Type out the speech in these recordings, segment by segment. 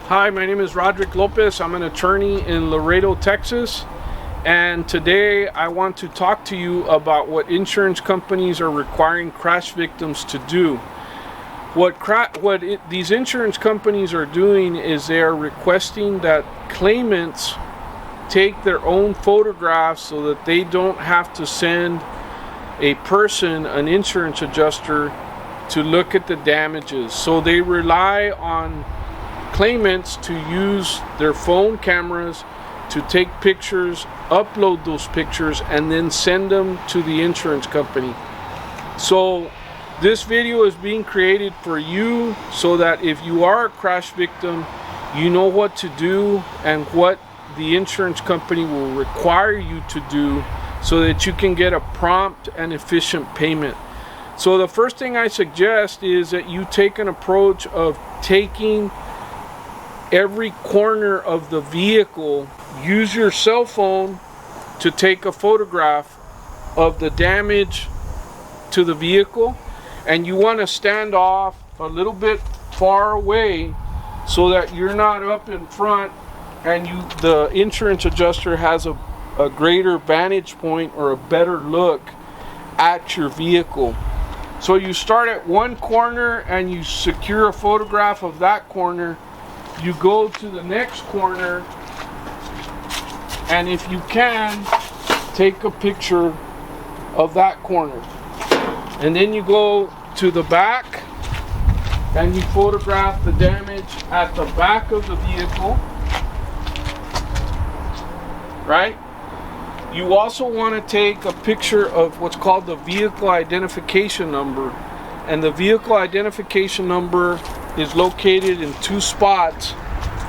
Hi, my name is Roderick Lopez. I'm an attorney in Laredo, Texas. And today I want to talk to you about what insurance companies are requiring crash victims to do. These insurance companies are doing is they are requesting that claimants take their own photographs so that they don't have to send a person, an insurance adjuster, to look at the damages. So they rely on claimants to use their phone cameras to take pictures, upload those pictures, and then send them to the insurance company. So this video is being created for you so that if you are a crash victim, you know what to do and what the insurance company will require you to do so that you can get a prompt and efficient payment. So the first thing I suggest is that you take an approach of taking every corner of the vehicle. Use your cell phone to take a photograph of the damage to the vehicle, and you want to stand off a little bit far away so that you're not up in front and the insurance adjuster has a greater vantage point or a better look at your vehicle. So you start at one corner and you secure a photograph of that corner. You go to the next corner, and if you can, take a picture of that corner. And then you go to the back and you photograph the damage at the back of the vehicle, right? You also want to take a picture of what's called the vehicle identification number. And the vehicle identification number is located in two spots.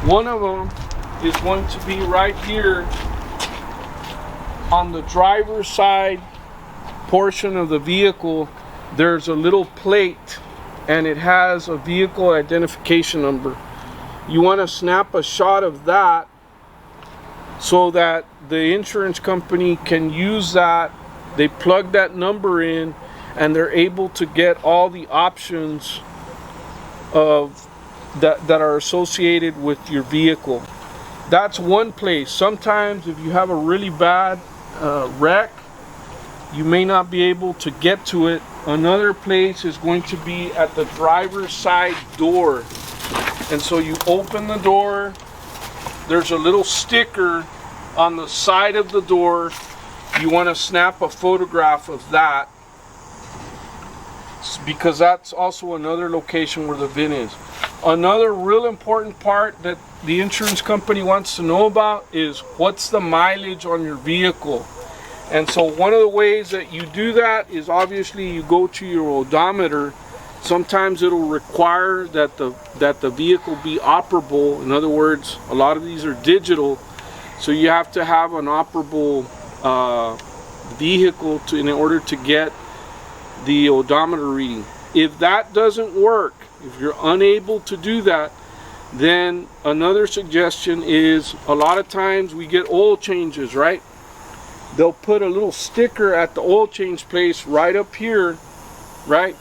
One of them is going to be right here on the driver's side portion of the vehicle. There's a little plate and it has a vehicle identification number. You want to snap a shot of that so that the insurance company can use that. They plug that number in and they're able to get all the options of that are associated with your vehicle. That's one place. Sometimes if you have a really bad wreck, you may not be able to get to it. Another place is going to be at the driver's side door. And so you open the door, there's a little sticker on the side of the door. You want to snap a photograph of that, because that's also another location where the VIN is. Another real important part that the insurance company wants to know about is what's the mileage on your vehicle. And so one of the ways that you do that is obviously you go to your odometer. Sometimes it'll require that the vehicle be operable. In other words, a lot of these are digital, so you have to have an operable vehicle in order to get the odometer reading. If that doesn't work, if you're unable to do that, then another suggestion is a lot of times we get oil changes, right? They'll put a little sticker at the oil change place right up here, right?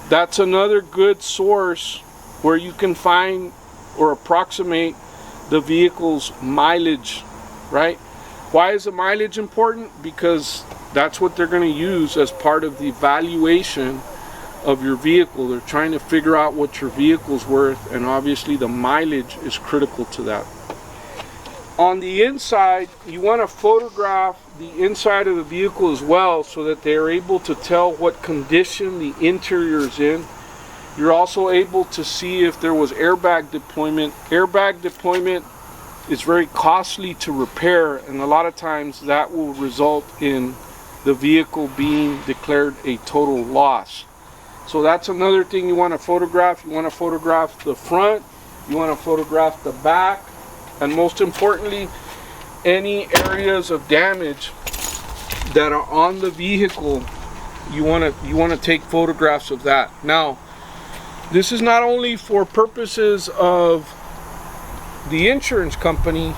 That's another good source where you can find or approximate the vehicle's mileage, right? Why is the mileage important? Because that's what they're going to use as part of the valuation of your vehicle. They're trying to figure out what your vehicle's worth, and obviously the mileage is critical to that. On the inside, you want to photograph the inside of the vehicle as well so that they're able to tell what condition the interior is in. You're also able to see if there was airbag deployment. Airbag deployment is very costly to repair, and a lot of times that will result in the vehicle being declared a total loss. So that's another thing you want to photograph. You want to photograph the front, you want to photograph the back, and most importantly, any areas of damage that are on the vehicle, you want to take photographs of that. Now, this is not only for purposes of the insurance company,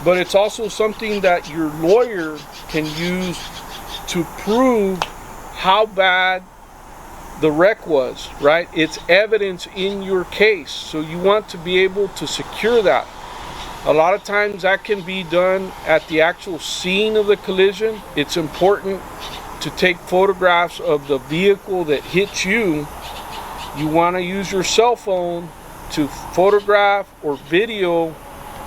but it's also something that your lawyer can use to prove how bad the wreck was, right? It's evidence in your case, so you want to be able to secure that. A lot of times that can be done at the actual scene of the collision. It's important to take photographs of the vehicle that hit you. You want to use your cell phone to photograph or video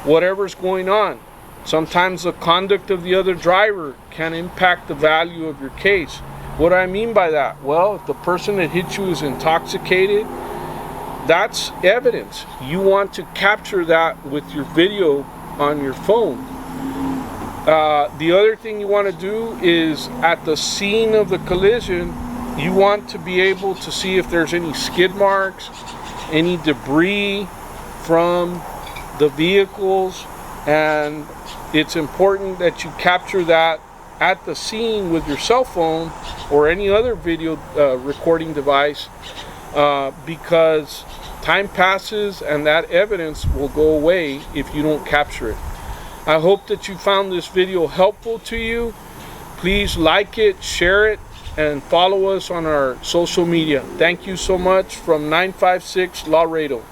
whatever's going on. Sometimes the conduct of the other driver can impact the value of your case. What do I mean by that? Well, if the person that hit you is intoxicated, that's evidence. You want to capture that with your video on your phone. The other thing you want to do is at the scene of the collision, you want to be able to see if there's any skid marks, any debris from the vehicles, and it's important that you capture that at the scene with your cell phone or any other video recording device, because time passes and that evidence will go away if you don't capture it. I hope that you found this video helpful to you. Please like it, share it, and follow us on our social media. Thank you so much from 956 Laredo.